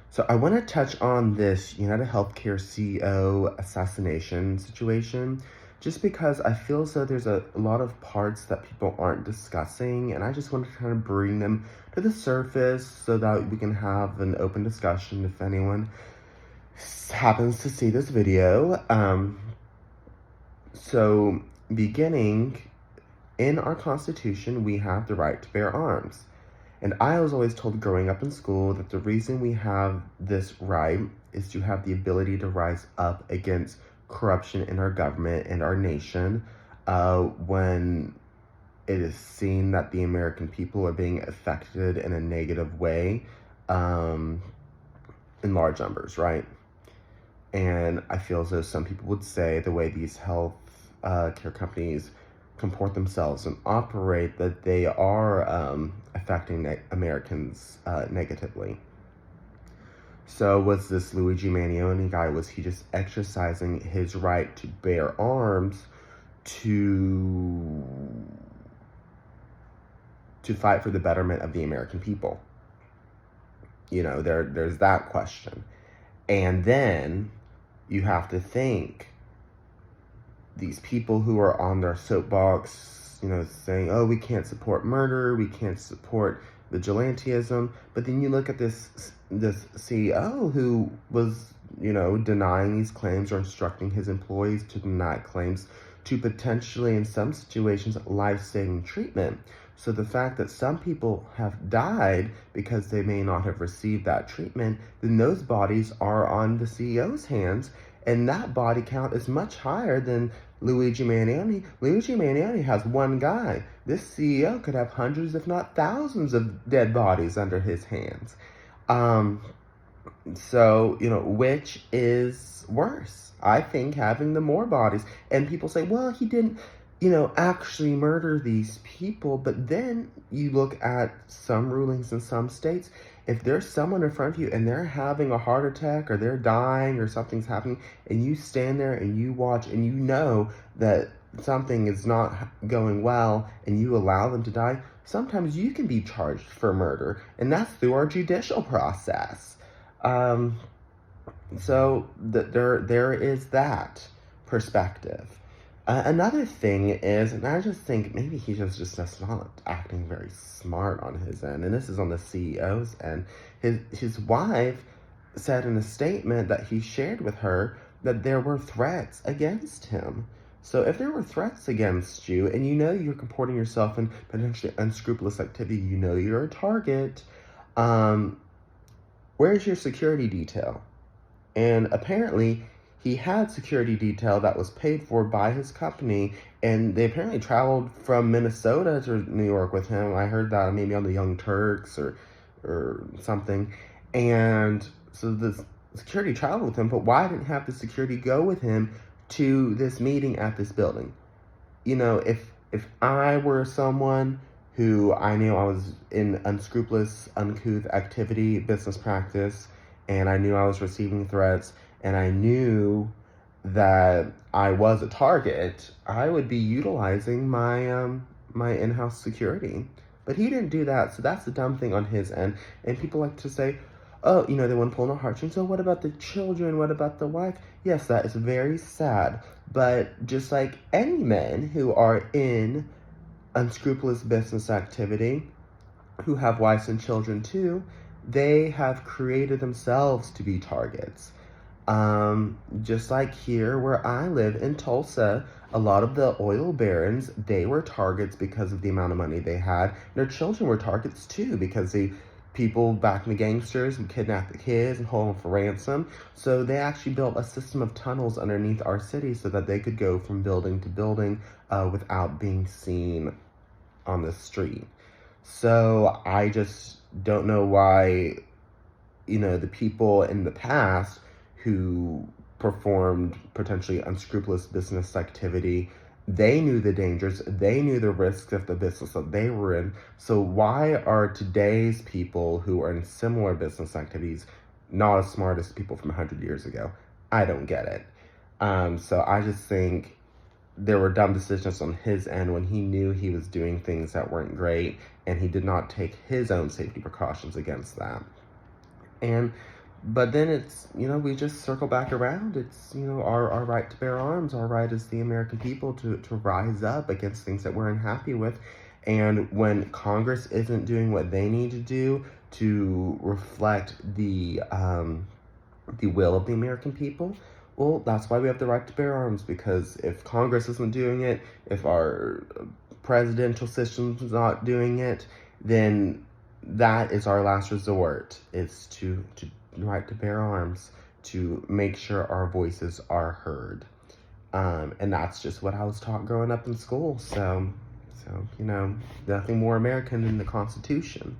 So I want to touch on this United Healthcare CEO assassination situation, just because I feel as though there's a lot of parts that people aren't discussing, and I just want to kind of bring them to the surface so that we can have an open discussion if anyone happens to see this video. So beginning in our Constitution, we have the right to bear arms. And I was always told growing up in school that the reason we have this right is to have the ability to rise up against corruption in our government and our nation when it is seen that the American people are being affected in a negative way in large numbers, right? And I feel as though some people would say the way these health care companies comport themselves and operate, that they are affecting Americans negatively. So was this Luigi Mannione guy, was he just exercising his right to bear arms to fight for the betterment of the American people? You know, there's that question. And then you have to think, these people who are on their soapbox, you know, saying, oh, we can't support murder, we can't support vigilantism. But then you look at this CEO who was, you know, denying these claims or instructing his employees to deny claims to potentially, in some situations, life-saving treatment. So the fact that some people have died because they may not have received that treatment, then those bodies are on the CEO's hands, and that body count is much higher than Luigi Mannione. Luigi Mannione has one guy. This CEO could have hundreds, if not thousands, of dead bodies under his hands. So, you know, which is worse? I think having the more bodies. And people say, well, he didn't, you know, actually murder these people. But then you look at some rulings in some states. If there's someone in front of you and they're having a heart attack or they're dying or something's happening, and you stand there and you watch and you know that something is not going well and you allow them to die, sometimes you can be charged for murder. And that's through our judicial process. So there is that perspective. Another thing is, and I just think maybe he's just not acting very smart on his end, and this is on the CEO's end. His wife said in a statement that he shared with her that there were threats against him. So if there were threats against you, and you know you're comporting yourself in potentially unscrupulous activity, you know you're a target, where's your security detail? And apparently, he had security detail that was paid for by his company, and they apparently traveled from Minnesota to New York with him. I heard that maybe on the Young Turks or something. And so the security traveled with him, but why didn't have the security go with him to this meeting at this building? You know, if I were someone who I knew I was in unscrupulous, uncouth activity, business practice, and I knew I was receiving threats, and I knew that I was a target, I would be utilizing my my in-house security. But he didn't do that, so that's the dumb thing on his end. And people like to say, oh, you know, they want to pull on the heartstrings. So what about the children? What about the wife? Yes, that is very sad. But just like any men who are in unscrupulous business activity, who have wives and children too, they have created themselves to be targets. Just like here where I live in Tulsa, a lot of the oil barons, they were targets because of the amount of money they had. Their children were targets too, because the people back in the gangsters would kidnap the kids and hold them for ransom. So they actually built a system of tunnels underneath our city so that they could go from building to building without being seen on the street. So I just don't know why, you know, the people in the past who performed potentially unscrupulous business activity, they knew the dangers, they knew the risks of the business that they were in. So why are today's people who are in similar business activities not as smart as people from 100 years ago? I don't get it. So I just think there were dumb decisions on his end when he knew he was doing things that weren't great, and he did not take his own safety precautions against that. And but then it's, we just circle back around. It's, our right to bear arms, our right as the American people to rise up against things that we're unhappy with. And when Congress isn't doing what they need to do to reflect the will of the American people, well, that's why we have the right to bear arms, because if Congress isn't doing it, if our presidential system's not doing it, then that is our last resort, is to right to bear arms, to make sure our voices are heard. And that's just what I was taught growing up in school. So, nothing more American than the Constitution.